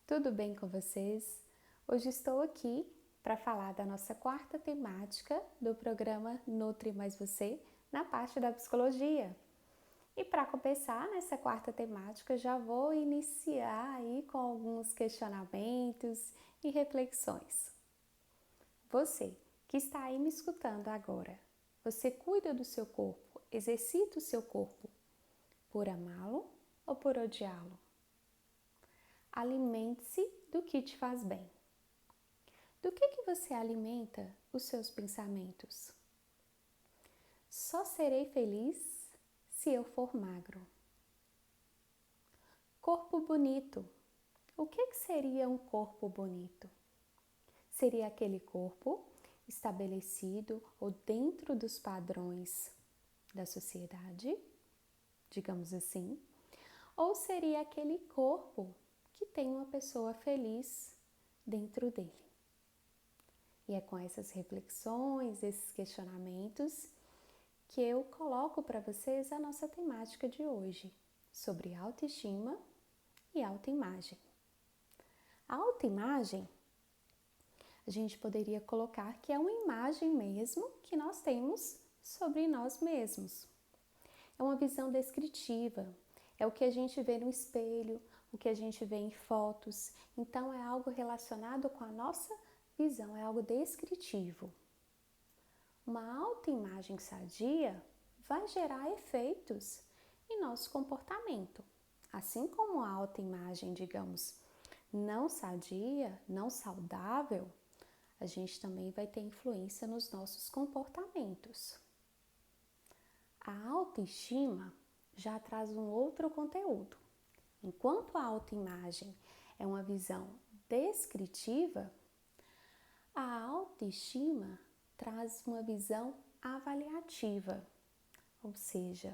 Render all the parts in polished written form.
tudo bem com vocês? Hoje estou aqui para falar da nossa quarta temática do programa Nutri Mais Você na parte da psicologia. E para começar nessa quarta temática, já vou iniciar aí com alguns questionamentos e reflexões. Você que está aí me escutando agora, você cuida do seu corpo, exercita o seu corpo por amá-lo ou por odiá-lo? Alimente-se do que te faz bem. Do que você alimenta os seus pensamentos? Só serei feliz se eu for magro. Corpo bonito. O que seria um corpo bonito? Seria aquele corpo estabelecido ou dentro dos padrões da sociedade, digamos assim, ou seria aquele corpo que tem uma pessoa feliz dentro dele? E é com essas reflexões, esses questionamentos, que eu coloco para vocês a nossa temática de hoje, sobre autoestima e autoimagem. A autoimagem, a gente poderia colocar que é uma imagem mesmo que nós temos sobre nós mesmos. É uma visão descritiva, é o que a gente vê no espelho, o que a gente vê em fotos, então é algo relacionado com a nossa visão, é algo descritivo. Uma autoimagem sadia vai gerar efeitos em nosso comportamento, assim como a autoimagem, digamos, não sadia, não saudável, a gente também vai ter influência nos nossos comportamentos. A autoestima já traz um outro conteúdo. Enquanto a autoimagem é uma visão descritiva, a autoestima traz uma visão avaliativa, ou seja,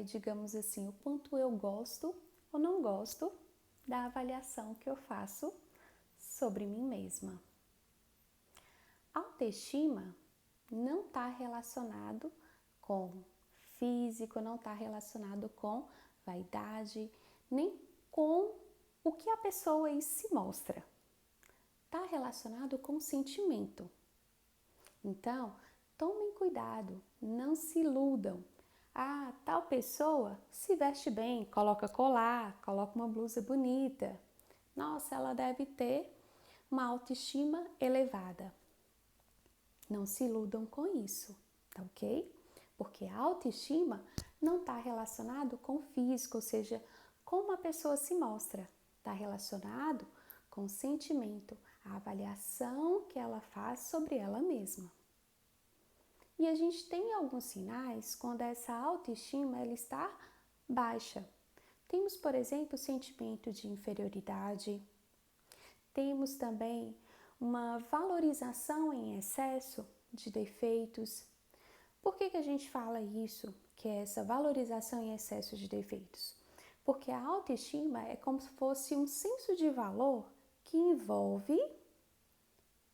digamos assim, o quanto eu gosto ou não gosto da avaliação que eu faço sobre mim mesma. Autoestima não está relacionado com físico, não está relacionado com vaidade, nem com o que a pessoa aí se mostra. Está relacionado com sentimento. Então, tomem cuidado, não se iludam. Ah, tal pessoa se veste bem, coloca colar, coloca uma blusa bonita. Nossa, ela deve ter uma autoestima elevada. Não se iludam com isso, tá ok? Porque a autoestima não está relacionado com o físico, ou seja, como a pessoa se mostra. Está relacionado com o sentimento, a avaliação que ela faz sobre ela mesma. E a gente tem alguns sinais quando essa autoestima ela está baixa. Temos, por exemplo, o sentimento de inferioridade. Temos também uma valorização em excesso de defeitos. Por que a gente fala isso, que é essa valorização em excesso de defeitos? Porque a autoestima é como se fosse um senso de valor que envolve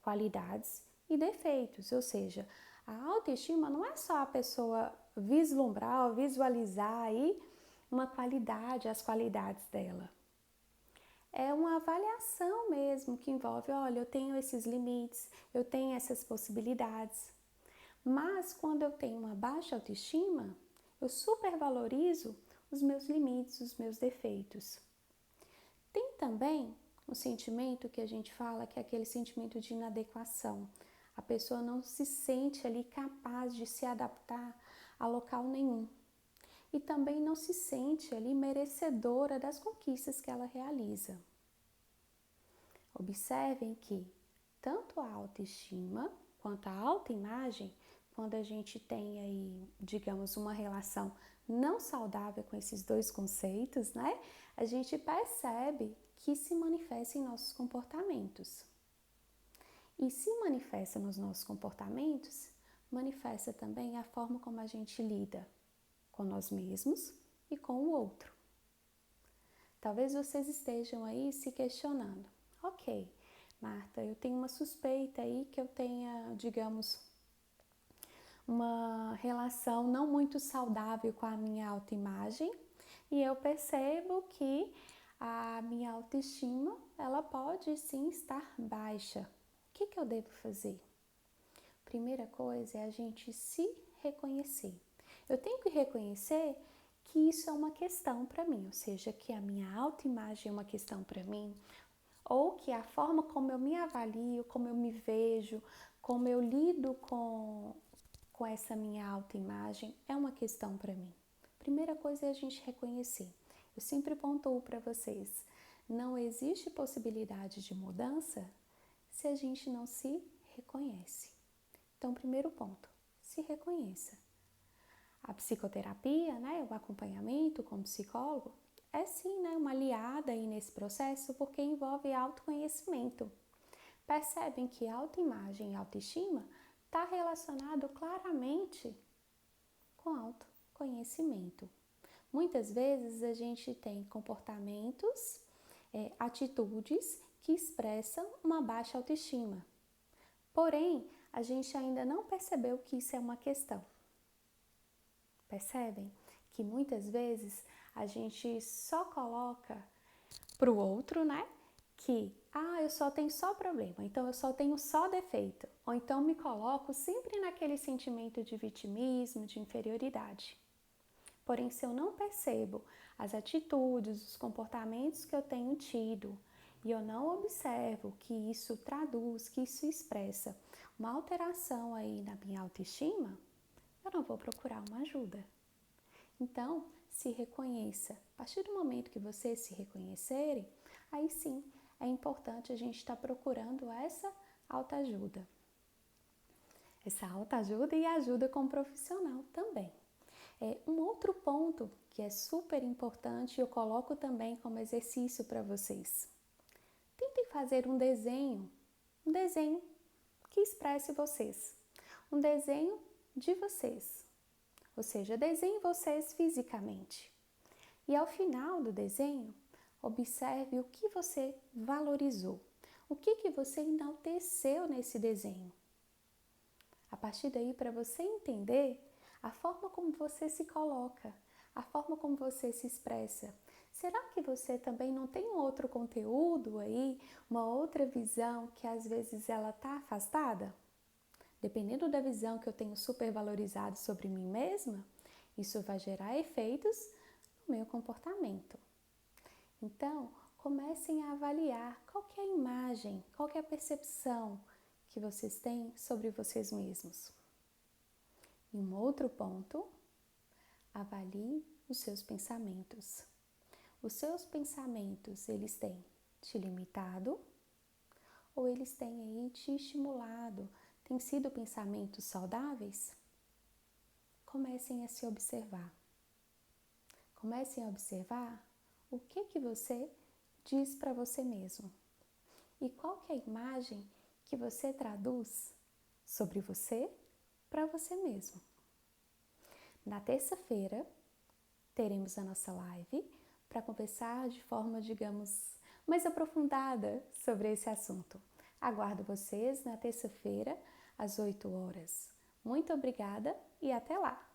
qualidades e defeitos, ou seja, a autoestima não é só a pessoa vislumbrar ou visualizar aí uma qualidade, as qualidades dela. É uma avaliação mesmo que envolve, olha, eu tenho esses limites, eu tenho essas possibilidades. Mas quando eu tenho uma baixa autoestima, eu supervalorizo os meus limites, os meus defeitos. Tem também um sentimento que a gente fala que é aquele sentimento de inadequação. A pessoa não se sente ali capaz de se adaptar a local nenhum. E também não se sente ali merecedora das conquistas que ela realiza. Observem que tanto a autoestima quanto a autoimagem, quando a gente tem aí, digamos, uma relação não saudável com esses dois conceitos, né? A gente percebe que se manifesta em nossos comportamentos. E se manifesta nos nossos comportamentos, manifesta também a forma como a gente lida com nós mesmos e com o outro. Talvez vocês estejam aí se questionando. Ok, Marta, eu tenho uma suspeita aí que eu tenha, digamos, uma relação não muito saudável com a minha autoimagem e eu percebo que a minha autoestima, ela pode sim estar baixa. O que eu devo fazer? Primeira coisa é a gente se reconhecer. Eu tenho que reconhecer que isso é uma questão para mim, ou seja, que a minha autoimagem é uma questão para mim, ou que a forma como eu me avalio, como eu me vejo, como eu lido com essa minha autoimagem é uma questão para mim. Primeira coisa é a gente reconhecer. Eu sempre pontuo para vocês, não existe possibilidade de mudança se a gente não se reconhece. Então, primeiro ponto, se reconheça. A psicoterapia, né, o acompanhamento com o psicólogo, é sim, né, uma aliada aí nesse processo porque envolve autoconhecimento. Percebem que autoimagem e autoestima está relacionado claramente com autoconhecimento. Muitas vezes a gente tem comportamentos, atitudes que expressam uma baixa autoestima. Porém, a gente ainda não percebeu que isso é uma questão. Percebem que muitas vezes a gente só coloca para o outro, né? Que, eu só tenho só problema, então eu só tenho só defeito. Ou então me coloco sempre naquele sentimento de vitimismo, de inferioridade. Porém, se eu não percebo as atitudes, os comportamentos que eu tenho tido, e eu não observo que isso traduz, que isso expressa uma alteração aí na minha autoestima, eu não vou procurar uma ajuda. Então, se reconheça. A partir do momento que vocês se reconhecerem, aí sim é importante a gente estar procurando essa autoajuda. Essa autoajuda e ajuda com o profissional também. Um outro ponto que é super importante, eu coloco também como exercício para vocês. Tentem fazer um desenho que expresse vocês, um desenho de vocês, ou seja, desenhe vocês fisicamente. E ao final do desenho, observe o que você valorizou, o que você enalteceu nesse desenho. A partir daí, para você entender a forma como você se coloca, a forma como você se expressa. Será que você também não tem um outro conteúdo aí, uma outra visão que às vezes ela está afastada? Dependendo da visão que eu tenho supervalorizado sobre mim mesma, isso vai gerar efeitos no meu comportamento. Então, comecem a avaliar qual que é a imagem, qual que é a percepção que vocês têm sobre vocês mesmos. E um outro ponto, avalie os seus pensamentos. Os seus pensamentos, eles têm te limitado ou eles têm aí te estimulado? Têm sido pensamentos saudáveis? Comecem a se observar. Comecem a observar o que você diz para você mesmo. E qual que é a imagem que você traduz sobre você para você mesmo. Na terça-feira, teremos a nossa live para conversar de forma, digamos, mais aprofundada sobre esse assunto. Aguardo vocês na terça-feira, às 8 horas. Muito obrigada e até lá!